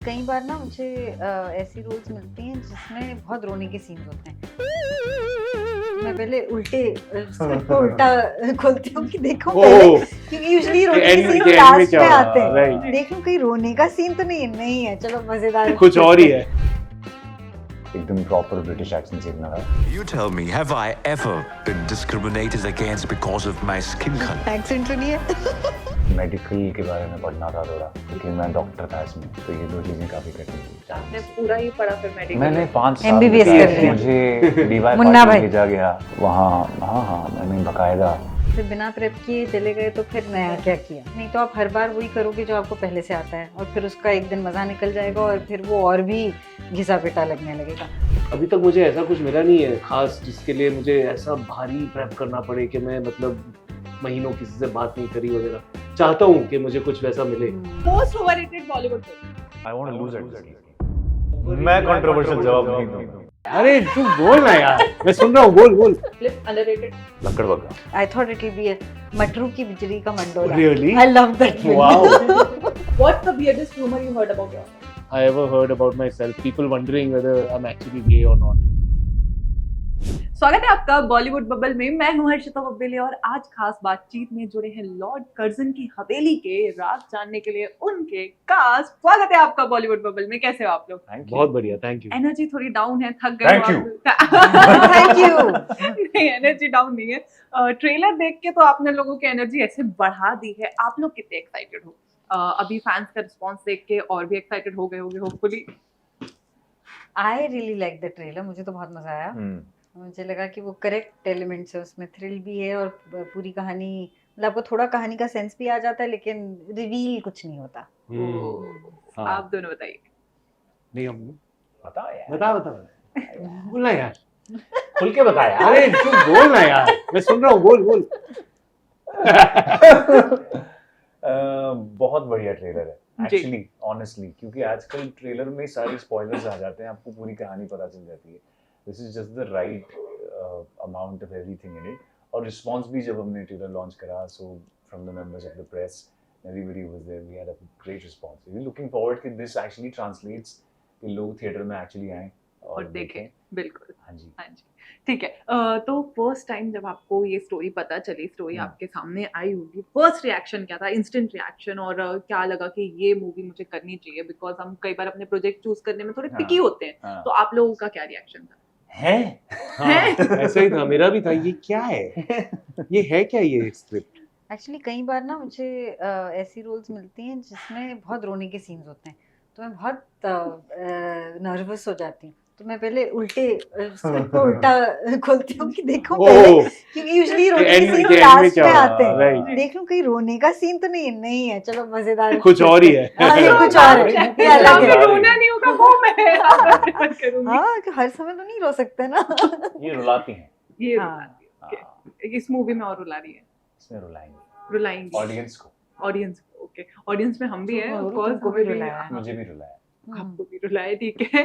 कई बार ना मुझे ऐसी रोल्स मिलती हैं जिसमें बहुत रोने के सीन्स होते हैं। मैं पहले स्क्रिप्ट को उल्टा खोलती हूँ कि देखो पहले, क्योंकि यूजुअली रोने के सीन लास्ट में आते हैं। देख लूं कहीं रोने का सीन तो नहीं है, चलो मजेदार कुछ और ही है। एकदम प्रॉपर ब्रिटिश एक्सेंट सीखना था। You tell me, have I ever been discriminated against because of my skin color? Accent सुनिए। मेडिकल के बारे में पढ़ना था थोड़ा, क्योंकि मैं डॉक्टर था इसमें, तो ये दो चीजें काफी कठिन थी। आपने पूरा ही पढ़ा फिर मेडिकल? मैंने 5 साल MBBS कर लिया। मुझे DY मुन्ना भाई भेजा गया वहाँ। हाँ मैंने बकायदा। फिर बिना प्रेप किए चले गए तो फिर नया क्या किया? नहीं तो आप हर बार वही करोगे जो आपको पहले से आता है, और फिर उसका एक दिन मजा निकल जाएगा और फिर वो और भी घिसा पिटा लगने लगेगा। अभी तक मुझे ऐसा कुछ मिला नहीं है खास जिसके लिए मुझे ऐसा भारी प्रेप करना पड़े कि मैं मतलब महीनों किसी से बात नहीं करी वगैरह। चाहता हूँ कि मुझे कुछ वैसा मिले। Most overrated Bollywood film? I want to lose it. मैं कंट्रोवर्शियल जवाब नहीं दूंगा। अरे तू बोल ना यार, मैं सुन रहा हूँ, बोल। Film underrated? Lakkar Bagga. I thought it will be a Matru की बिजली का Mandola. Really? I love that film. Wow. What's the weirdest rumor you heard about yourself? I ever heard about myself, people wondering whether I'm actually gay or not. स्वागत है आपका Bollywood bubble में। मैं हूं हर्षिता बब्बेले और आज खास बातचीत में जुड़े हैं लॉर्ड कर्जन की हवेली के राज जानने के लिए उनके कास्ट। स्वागत है आपका बॉलीवुड बबल में। कैसे हो आप लोग? बहुत बढ़िया, थैंक यू। एनर्जी थोड़ी डाउन है, थक गए Thank हो you. आप? Thank you. नहीं, एनर्जी डाउन नहीं है। ट्रेलर देख के तो आपने लोगों की एनर्जी ऐसे बढ़ा दी है। आप लोग कितने एक्साइटेड हो? अभी फैंस का रिस्पांस देख के और भी एक्साइटेड हो गए होंगे hopefully. I really like the trailer. मुझे तो बहुत मजा आया। मुझे लगा कि वो करेक्ट एलिमेंट्स है, उसमें थ्रिल भी है और पूरी कहानी, मतलब आपको थोड़ा कहानी का सेंस भी आ जाता है, लेकिन रिवील कुछ नहीं होता। हाँ। आप दोनों बताइए। नहीं हम बताओ यार। बता बोलना यार, खुल के बता यार। अरे तू बोल ना यार, मैं सुन रहा हूँ, बोल। बहुत बढ़िया ट्रेलर है जी। एक्चुअली, ऑनेस्टली, क्योंकि आजकल ट्रेलर में सारे स्पॉयलर्स आ जाते हैं, आपको पूरी कहानी पता चल जाती है। This is just the right amount of everything in it. और रिस्पांस भी जब हमने ट्रेलर लॉन्च करा, so from the members of the press, everybody was there, we had a great response. We are looking forward कि this actually translates कि लोग theatre में actually आए और देखें। बिल्कुल। हाँ जी। ठीक है। तो फर्स्ट टाइम जब आपको ये स्टोरी पता चली, स्टोरी आपके सामने आई होगी, फर्स्ट रिएक्शन क्या था? Instant reaction? और क्या लगा कि ये मूवी मुझे करनी चाहिए? बिकॉज हम कई बार अपने प्रोजेक्ट चूज करने में थोड़े पिकी होते हैं, तो आप लोगों का क्या रिएक्शन था? ऐसा ही था, मेरा भी था। ये क्या है? ये है क्या ये स्क्रिप्ट? एक्चुअली कई बार ना मुझे ऐसी रोल्स मिलती हैं जिसमें बहुत रोने के सीन्स होते हैं, तो मैं बहुत नर्वस हो जाती हूँ। तो मैं पहले स्क्रिप्ट को उल्टा खोलती हूँ कि देखो पहले, क्योंकि यूजुअली रोने के सीन लास्ट में आते हैं। देख लूं कहीं रोने का सीन तो नहीं है, चलो मजेदार कुछ और ही है। ये कुछ और है, ये अलग है। रोना नहीं होगा वो मैं प्रेफर करूंगी। हाँ, कि हर समय तो नहीं रो सकते ना। ये रुलाती हैं। ये हाँ। रुलाती है। Okay. इस मूवी में और रुला रही है? इसमें रुलाएंगे रुलाएंगी ऑडियंस को। ऑडियंस को। ओके, ऑडियंस में हम भी हैं, ऑफ कोर्स। तुमको भी रुलाया है। मुझे भी रुलाया। आपको भी रुलाया, ठीक है।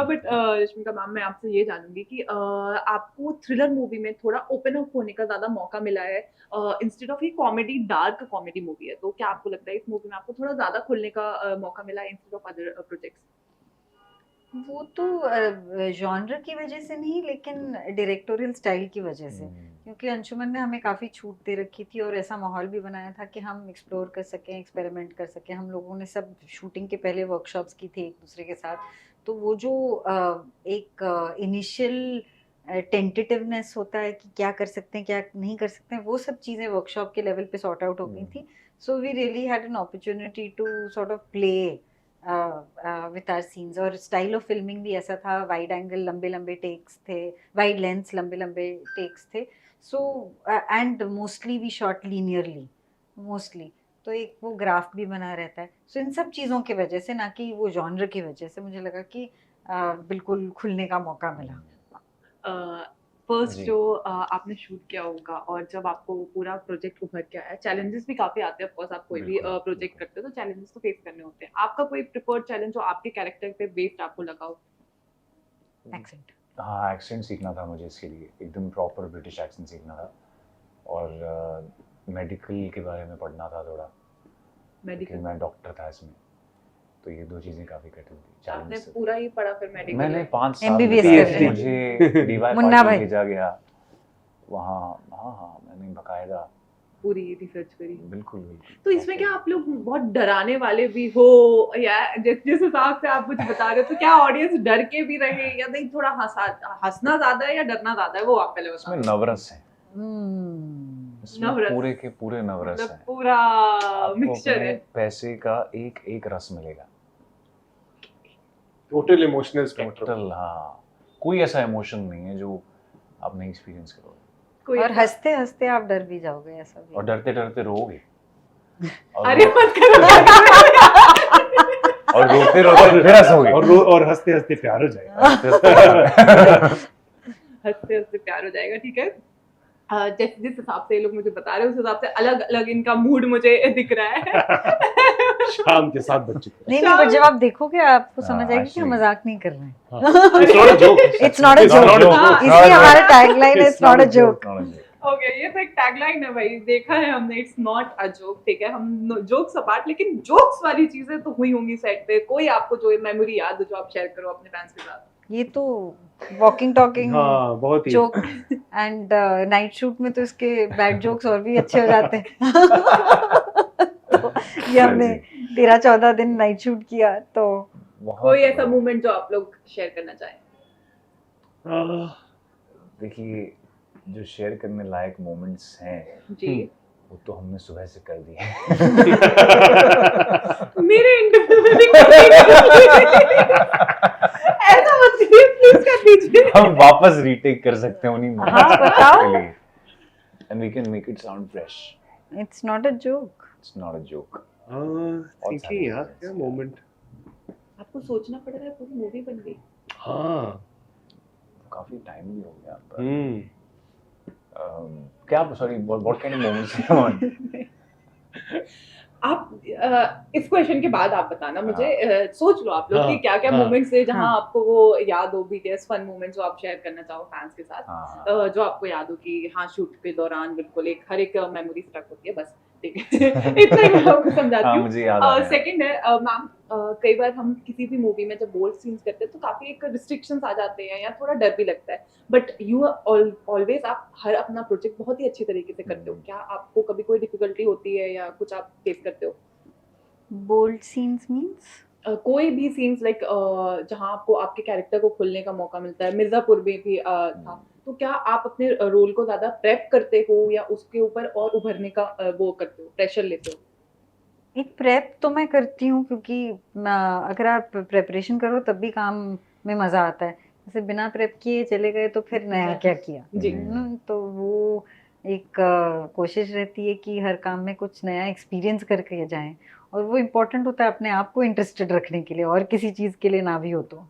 बट रश्मिका मैम, मैं आपसे ये जानूंगी कि आपको थ्रिलर मूवी में थोड़ा ओपन अप होने का ज्यादा मौका मिला है इंस्टेड ऑफ ये कॉमेडी, डार्क कॉमेडी मूवी है, तो क्या आपको लगता है इस मूवी में आपको थोड़ा ज्यादा खुलने का मौका मिला है इंस्टेड ऑफ अदर प्रोजेक्ट्स? वो तो जॉनर की वजह से नहीं, लेकिन डायरेक्टोरियल स्टाइल की वजह से, क्योंकि अंशुमन ने हमें काफ़ी छूट दे रखी थी और ऐसा माहौल भी बनाया था कि हम एक्सप्लोर कर सकें, एक्सपेरिमेंट कर सकें। हम लोगों ने सब शूटिंग के पहले वर्कशॉप्स की थी एक दूसरे के साथ, तो वो जो एक इनिशियल टेंटेटिवनेस होता है कि क्या कर सकते हैं क्या नहीं कर सकते हैं, वो सब चीज़ें वर्कशॉप के लेवल पे सॉर्ट आउट हो गई थी। So we really had an opportunity to sort of play with our scenes. और स्टाइल ऑफ फिल्मिंग भी ऐसा था, वाइड एंगल लंबे लंबे टेक्स थे, वाइड लेंस लंबे लंबे टेक्स थे। So and mostly we shot linearly, mostly, तो एक वो ग्राफ भी बना रहता है। सो इन सब चीज़ों की वजह से, ना कि वो जॉनर की वजह से, मुझे लगा कि बिल्कुल खुलने का मौका मिला। फर्स्ट जी। जो आपने शूट किया होगा और जब आपको पूरा प्रोजेक्ट उभर के आया, चैलेंजेस भी काफी आते हैं। ऑफ कोर्स आप कोई भी बिल्कुल, प्रोजेक्ट करते हो तो चैलेंजेस तो फेस करने होते हैं। आपका कोई प्रिफर्ड चैलेंज जो आपके कैरेक्टर पे बेस्ड आपको लगा हो? एक्सेंट। हाँ, एक्सेंट सीखना था मुझे इसके लिए, एकदम प्रॉपर ब्रिटिश एक्सेंट सीखना था। और मेडिकल के बारे में पढ़ना था थोड़ा, क्योंकि मेडिकल? मैं डॉक्टर था इसमें, तो ये दो चीजें काफी कठिन थी, आपने चैलेंज से। पूरा ही पढ़ा फिर मेडिकल मैंने 5 साल MBBS बिताए, कर रहे हैं। मुझे डीवाई मुन्ना पाटिल भाई। भेजा गया वहाँ। हाँ मैंने बकायदा पूरी रिसर्च करी। बिल्कुल बिल्कुल। तो इसमें क्या आप लोग बहुत डराने वाले भी हो, या जिस हिसाब से आप मुझे बता रहे हो, तो क्या ऑडियंस डर के भी रहे, या नहीं थोड़ा हंसना ज्यादा है या डरना ज्यादा है, वो आप पहले इसमें बताओ। नवरस है, इसमें नवरस। पूरे के पूरे नवरस मतलब है। पूरा आपको मिक्सचर अपने है। पैसे का एक एक रस मिलेगा, टोटल इमोशनल स्पेक्ट्रम। टोटल। हाँ, कोई ऐसा इमोशन नहीं है जो आप नहीं एक्सपीरियंस करोगे, कोई और हंसते हंसते आप डर भी जाओगे, ऐसा भी और डरते डरते रोओगे, अरे मत करो और रोते रोते फिर हंसोगे, और हंसते हंसते प्यार हो जाएगा। हंसते हंसते प्यार हो जाएगा, ठीक है। जिस जिस हिसाब से ये लोग मुझे बता रहे हैं, उस हिसाब से अलग अलग इनका मूड मुझे दिख रहा है। शाम के 7 बज चुके नहीं नहीं, पर जब आप देखोगे आपको समझ हाँ, आएगी कि हम actually. मजाक नहीं कर रहे हैं। हैं। It's not a joke. It's not a It's joke. not a joke. इसलिए हमारा टैगलाइन है, it's not a joke. Okay, ये तो एक टैगलाइन है भाई, देखा है हमने, इट्स नॉट अ जोक, ठीक है। हम जोक्स अपार्ट, लेकिन जोक्स वाली चीजें तो हुई होंगी सेट पे। कोई आपको जो मेमोरी याद हो जो आप शेयर करो अपने फैंस के साथ? ये तो वॉकिंग टॉकिंग हाँ, बहुत ही। जोक, एंड नाइट शूट में तो इसके बैड जोक्स और भी अच्छे हो जाते हैं। तो ये हमने 13-14 दिन नाइट शूट किया, तो कोई ऐसा मोमेंट जो आप लोग शेयर करना चाहें? देखिए, जो शेयर करने लायक मोमेंट्स हैं जी। वो तो हमने सुबह से कर दिए। मेरे इंटरव्यू में भी ऐसा मत करिए, प्लीज कर दीजिए। हम वापस रीटेक कर सकते हैं उन्हीं हाँ, moments बताओ। के लिए, and we can make it sound fresh. It's not a joke. It's not a joke. Thinking यार, क्या मोमेंट। आपको सोचना पड़ रहा है, पूरी मूवी बन गई। हाँ। काफी टाइम भी हो गया पर क्या, sorry, what kind of moments you want? आप इस क्वेश्चन के बाद आप बताना मुझे, सोच लो आप लोग कि हाँ, क्या क्या हाँ, मोमेंट्स थे जहां हाँ। आपको वो याद हो, BTS फन मोमेंट्स जो आप शेयर करना चाहो फैंस के साथ। हाँ, जो आपको याद हो कि हाँ, शूट के दौरान बिल्कुल एक हर एक मेमोरी स्टक होती है, बस ठीक है। इतना ही मैं आपको समझाती हाँ, हूँ। मुझे याद आ गया। सेकंड है मैम, कई बार हम किसी भी मूवी में जब बोल्ड सीन्स करते हैं तो काफी एक रिस्ट्रिक्शंस आ जाते हैं या थोड़ा डर भी लगता है, बट यू ऑलवेज आप हर अपना प्रोजेक्ट बहुत ही अच्छी तरीके से करते हो। क्या आपको कभी कोई डिफिकल्टी होती है या कुछ आप फेस करते हो? बोल्ड सीन्स मींस कोई भी सीन्स लाइक जहां आपको आपके कैरेक्टर को खुलने का मौका मिलता है, मिर्जापुर में भी था, तो क्या आप अपने रोल को ज्यादा प्रेप करते हो या उसके ऊपर और उभरने का वो करते हो, प्रेशर लेते हो? एक प्रेप तो मैं करती हूँ, क्योंकि अगर आप प्रेपरेशन करो तब भी काम में मज़ा आता है। जैसे बिना प्रेप किए चले गए तो फिर नया क्या किया, जी। तो वो एक कोशिश रहती है कि हर काम में कुछ नया एक्सपीरियंस करके जाएं, और वो इम्पोर्टेंट होता है अपने आप को इंटरेस्टेड रखने के लिए, और किसी चीज़ के लिए ना भी हो तो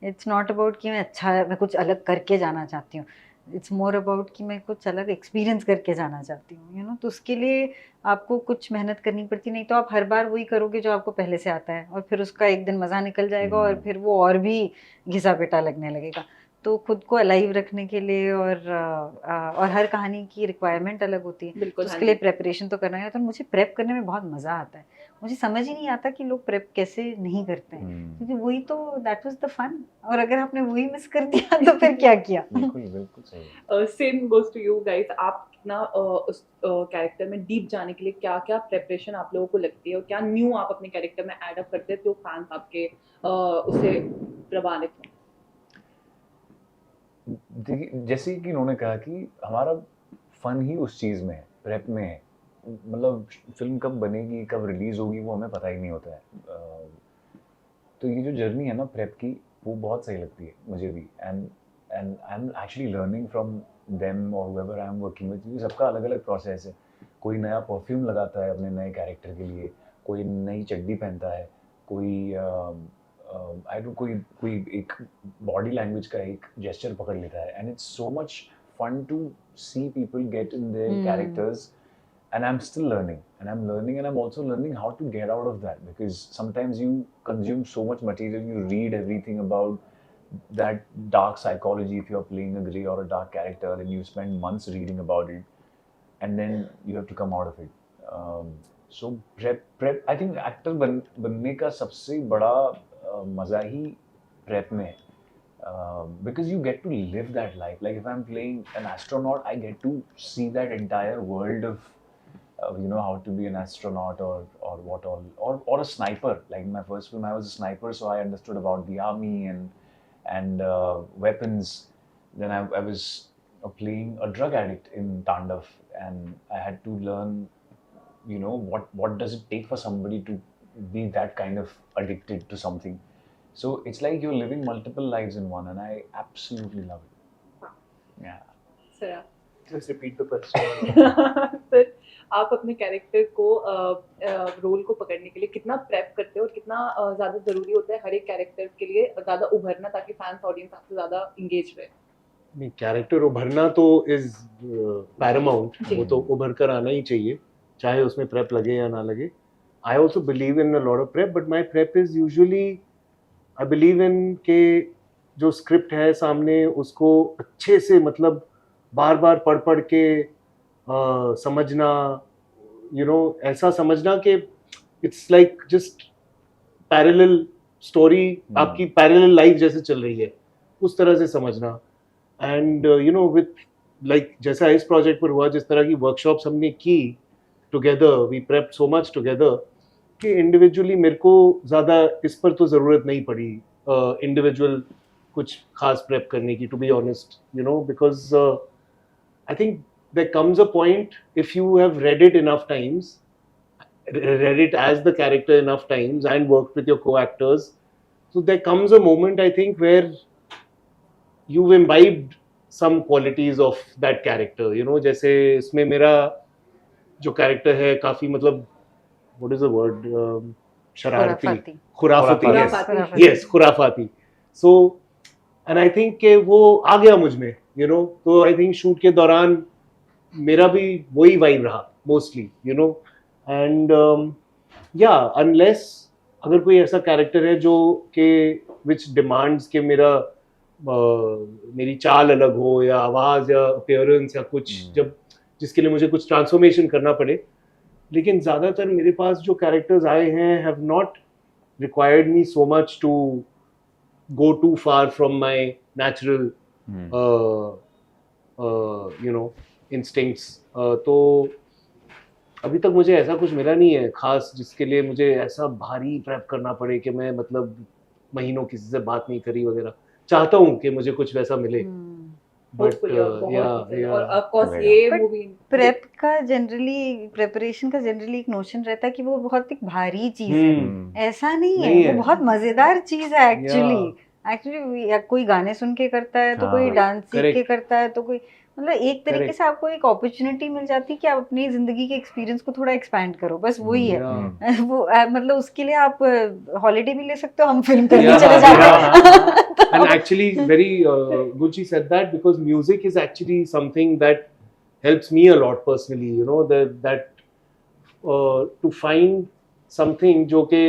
इट्स नॉट अबाउट कि मैं कुछ अलग करके जाना चाहती हूँ। इट्स मोर अबाउट कि मैं कुछ अलग एक्सपीरियंस करके जाना चाहती हूँ, तो उसके लिए आपको कुछ मेहनत करनी पड़ती, नहीं तो आप हर बार वही करोगे जो आपको पहले से आता है, और फिर उसका एक दिन मज़ा निकल जाएगा और फिर वो और भी घिसा पिटा लगने लगेगा। तो खुद को अलाइव रखने के लिए और हर कहानी की रिक्वायरमेंट अलग होती है, तो बिल्कुल। उसके लिए प्रेपरेशन तो करना है। तो मुझे प्रेप करने में बहुत मज़ा आता है। मुझे समझ ही नहीं आता कि लोग प्रेप कैसे नहीं करते हैं, क्योंकि वही तो दैट वाज द फन, और अगर आपने वही मिस कर दिया तो फिर क्या किया। बिल्कुल बिल्कुल सही। Same goes to you guys. आप कितना उस कैरेक्टर में डीप जाने के लिए क्या क्या प्रेपरेशन आप लोगों को लगती है, और क्या न्यू आप अपने कैरेक्टर में ऐड अप करते हैं तो फैंस आपके उससे प्रभावित हो? देखिए, जैसे कि उन्होंने कहा कि हमारा फन ही उस चीज़ में है, प्रेप में है। मतलब फिल्म कब बनेगी, कब रिलीज होगी, वो हमें पता ही नहीं होता है। तो ये जो जर्नी है ना प्रेप की, वो बहुत सही लगती है मुझे भी। And I am actually learning from them और whoever I am working with. क्योंकि सबका अलग अलग प्रोसेस है। कोई नया परफ्यूम लगाता है अपने नए कैरेक्टर के लिए, कोई नई चड्डी पहनता है, कोई आई डोंट कोई एक बॉडी लैंग्वेज का एक जेस्चर पकड़ लेता है। And it's so much fun to see people get in their characters. And I'm still learning, and I'm also learning how to get out of that, because sometimes you consume so much material, you read everything about that dark psychology if you're playing a grey or a dark character, and you spend months reading about it, and then you have to come out of it. So prep I think actor बनने का सबसे बड़ा मजा ही prep में है. Because you get to live that life. Like if I'm playing an astronaut, I get to see that entire world of how to be an astronaut or what all or a sniper. Like in my first film, I was a sniper, so I understood about the army and weapons. Then I was playing a drug addict in Tandav, and I had to learn, what does it take for somebody to be that kind of addicted to something. So it's like you're living multiple lives in one, and I absolutely love it. Yeah. Sir Just repeat the question. Sir आप अपने character को role को पकड़ने के लिए कितना prep करते हो और कितना ज़्यादा ज़रूरी होता है हर एक कैरेक्टर के लिए ज़्यादा उभरना ताकि फैंस ऑडियंस आपसे ज़्यादा इंगेज रहे? नहीं, कैरेक्टर उभरना तो इज पैरामाउंट, जी। वो तो उभर कर आना ही चाहिए, चाहे उसमें प्रेप लगे या ना लगे. I also believe in a lot of prep, but my prep is usually, I believe in के जो स्क्रिप्ट है सामने उसको अच्छे से मतलब बार बार पढ़ पढ़ के समझना, ऐसा समझना कि it's like just parallel story, आपकी पैरेलल लाइफ जैसे चल रही है उस तरह से समझना. एंड विथ लाइक जैसा इस प्रोजेक्ट पर हुआ, जिस तरह की वर्कशॉप्स हमने की together, we prep so much together कि इंडिविजुअली मेरे को ज़्यादा इस पर तो ज़रूरत नहीं पड़ी इंडिविजुअल कुछ खास प्रेप करने की, to be honest, because I think there comes a point, if you have read it enough times, read it as the character enough times and worked with your co-actors, so there comes a moment, I think, where you've imbibed some qualities of that character. जैसे इसमें मेरा जो character है काफी मतलब, what is the word, शरारती, खुराफती, yes, खुराफाती. So and I think कि वो आ गया मुझ में, तो I think शूट के दौरान मेरा भी वही वाइब रहा मोस्टली, एंड अनलेस अगर कोई ऐसा कैरेक्टर है जो के विच डिमांड्स के मेरी चाल अलग हो या आवाज़ या अपीयरेंस या कुछ, जब जिसके लिए मुझे कुछ ट्रांसफॉर्मेशन करना पड़े. लेकिन ज़्यादातर मेरे पास जो कैरेक्टर्स आए हैं have not required me so much to go too far from my natural instincts. तो अभी तक मुझे ऐसा कुछ मिला नहीं है खास जिसके लिए मुझे ऐसा भारी प्रेप करना पड़े कि मैं मतलब महीनों किसी से बात नहीं करी वगैरह. चाहता हूँ कि मुझे कुछ वैसा मिले, बट और ऑफ कोर्स ये मूवी प्रेप का जनरली, प्रेपरेशन का जनरली एक नोशन रहता है कि वो बहुत एक भारी चीज है. ऐसा नहीं है, वो बहुत मजेदार चीज है एक्चुअली. कोई गाने सुन के करता है तो कोई डांस सीख के करता है, तो कोई मतलब एक तरीके से आपको एक अपॉर्चुनिटी मिल जाती है कि आप अपनी जिंदगी के एक्सपीरियंस को थोड़ा एक्सपैंड करो, बस वही है. वो मतलब उसके लिए आप हॉलिडे भी ले सकते हो, हम फिल्म करने चले जाते हैं. And actually very good she said that, because music is actually something that helps me a lot personally, that to find something जो के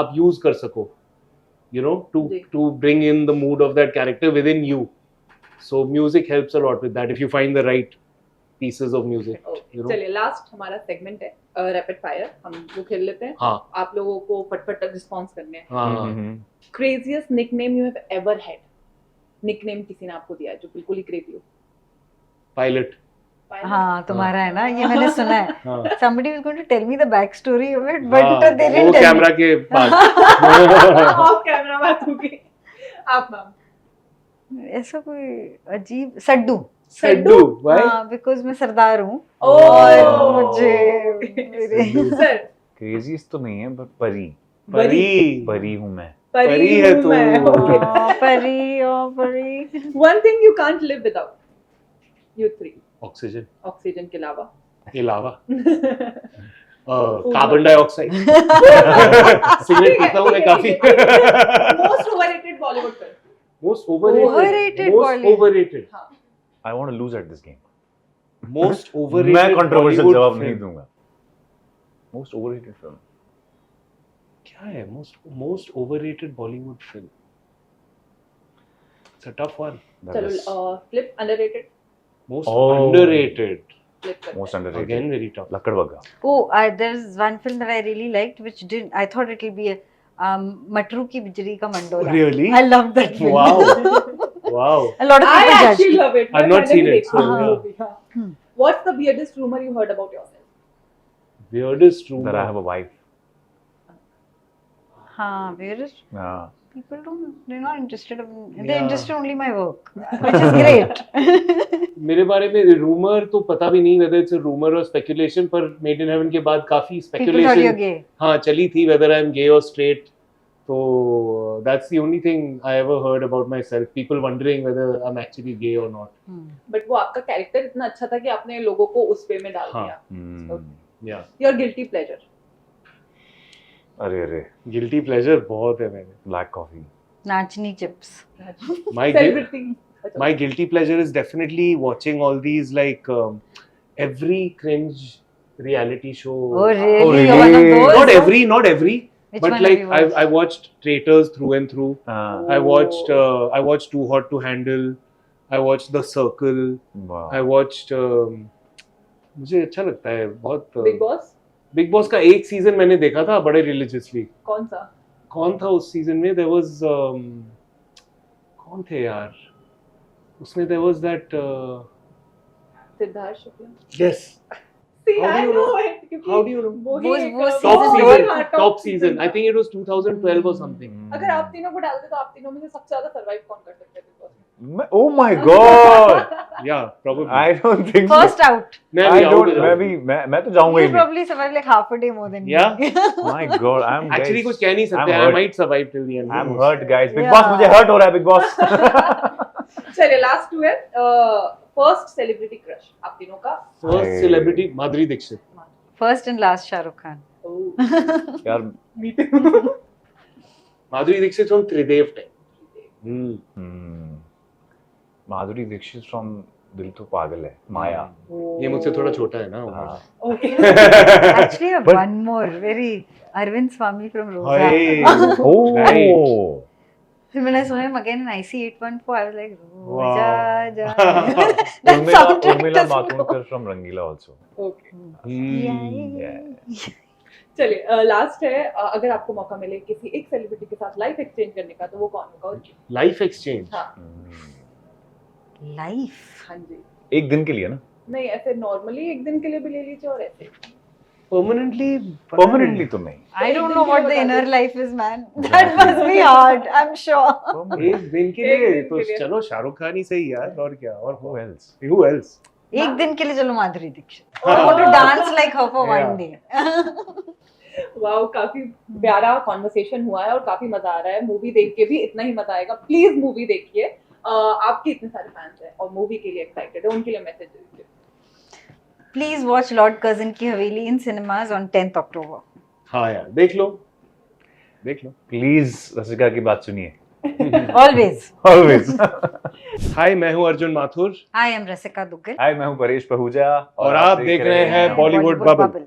आप use कर सको, to bring in the mood of that character within you. So music helps a lot with that if you find the right pieces of music. चलिए last हमारा segment है rapid fire, हम वो खेल लेते हैं. हाँ. आप लोगों को फटफट तक रिस्पॉन्स करने हैं. हाँ. Craziest nickname you have ever had. Nickname किसी ने आपको दिया है जो बिल्कुल ही क्रेजी हो? Pilot. हाँ, तुम्हारा है ना, ये मैंने सुना है. हाँ. Somebody was going to tell me the back story of it, but they didn't वो tell कैमरा me. के पास. ऑफ कैमरा बात होगी. आप मैम ऐसा कोई अजीब सड्डू. सड्डू. Why? हाँ, बिकॉज मैं सरदार हूँ Oh! और मुझे सर क्रेजीज तो नहीं है, बट परी हूँ मैं. परी है तू. परी. One thing you can't live without. You three. Oxygen. Oxygen के अलावा अलावा कार्बन डाइऑक्साइड. सिगरेट पीता हूँ मैं काफी. Most overrated Bollywood film. Most overrated. Most overrated. I want to lose at this game. Most overrated. मैं controversial Bollywood जवाब film. नहीं दूंगा. Most overrated film. क्या है most overrated Bollywood film? It's a tough one. That चलो is- flip underrated. Most Oh. underrated. Flip करते most हैं? Underrated again very tough. लकड़बग्गा Oh, there's one film that I really liked, which didn't. I thought it'll be a Matru Ki Bijli Ka Mandola. Really? I love that film. Wow. Wow. A lot of I people actually judged. love it. I've not seen it, so yeah. Yeah. Hmm. What's the weirdest rumor you heard about yourself? Weirdest rumor. that I have a wife. हाँ, where is हाँ. people don't? They're not interested. They're Yeah. interested only in my work, which is great. मेरे बारे में rumour तो पता भी नहीं whether it's a rumor or speculation, पर Made in Heaven के बाद काफी People thought you're speculation gay. हाँ चली थी whether I'm gay or straight. So that's the only thing I ever heard about myself. People wondering whether I'm actually gay or not. Hmm. But वो आपका character इतना अच्छा था कि आपने लोगों को उस वे में डाल हाँ. दिया. Hmm. Yeah. Your guilty pleasure. अरे अरे Guilty pleasure बहुत है मेरे. Black coffee. Nachni chips. My celebrity. My guilty pleasure is definitely watching all these like every cringe reality show. Oh really? Oh, You're one of really? those? Not every, Which but one like have you watched? I watched Traitors through and through. हाँ. I watched Too Hot to Handle. I watched The Circle. Wow. I watched मुझे अच्छा लगता है बहुत. Big boss. Big boss का एक season मैंने देखा था बड़े रिलीजियसली. कौन सा? कौन था उस सीजन में? There was कौन थे यार? उसमें there was that Siddharth Shukla. yes. See, How do I you know know? it. क्योंकि How do you know? वो ही वो- एक, वो Top season season. हाँ, Top season. I think it was 2012 or something. अगर आप तीनों को डालते तो आप तीनों में से सबसे ज्यादा सरवाइव कौन कर सकते थे बिग बॉस में? Oh my god. Yeah, probably. I don't think First out. मैं I भी out don't. हो मैं जाऊंगा. भी मैं तो जाऊंगा ही You नहीं. probably survived like half a day more than Yeah. me. My god, I'm Actually guys, कुछ कह नहीं सकते. I'm I hurt. might survive till the end. I'm hurt guys. Big Yeah. Boss मुझे hurt हो रहा है Big Boss. चलिए last to है. फर्स्ट सेलिब्रिटी क्रश आप तीनों का. First celebrity Madhuri Dixit. First and last Shah Rukh Khan. यार Me too. Madhuri Dixit from Tridev time. Madhuri Dixit from दिल तो पागल है माया. ये मुझसे थोड़ा छोटा है ना. हाँ. Okay. Actually, I have But- one more. Very Arvind Swamy from Rosa. Hi. Oh. Right. Then when I saw him again in IC 814, I was like, Wow. Roja, ja. That Urmila soundtrack Urmila doesn't Matondkar go. from Rangila also. Okay. Yeah. चलिए last है. अगर आपको मौका मिले किसी एक celebrity के साथ लाइफ एक्सचेंज करने का तो वो कौन होगा और क्यों? Life exchange. हाँ. Life. हाँ जी. एक दिन के लिए ना. नहीं ऐसे नॉर्मली एक दिन के लिए भी ले लीजिए और ऐसे. Permanently. Permanently तो नहीं. I don't know what the inner life is, man. That must be hard, I'm sure. एक दिन के एक लिए दिन तो के लिए। चलो शाहरुख खान ही सही यार. और क्या? और Who else? who else? एक दिन के लिए चलो Madhuri Dixit. Oh. I want to dance like her for one Yeah. day. Wow काफी प्यारा कॉन्वर्सेशन हुआ है और काफी मजा आ रहा है. मूवी देख के भी इतना ही मजा आएगा. प्लीज मूवी देखिए. आपके इतने सारे फैंस हैं और मूवी के लिए एक्साइटेड है. उनके लिए मैसेज दीजिए. Please watch Lord Cousin Ki Haveli in cinemas on 10th October. हाँ यार देख लो. देख लो. Please रसिका की बात सुनिए. Always. Always. हाय मैं हूँ Arjun Mathur Hi, I'm Rasika Duggal. हाय मैं हूँ परेश पहूजा और आप देख रहे हैं बॉलीवुड बबल.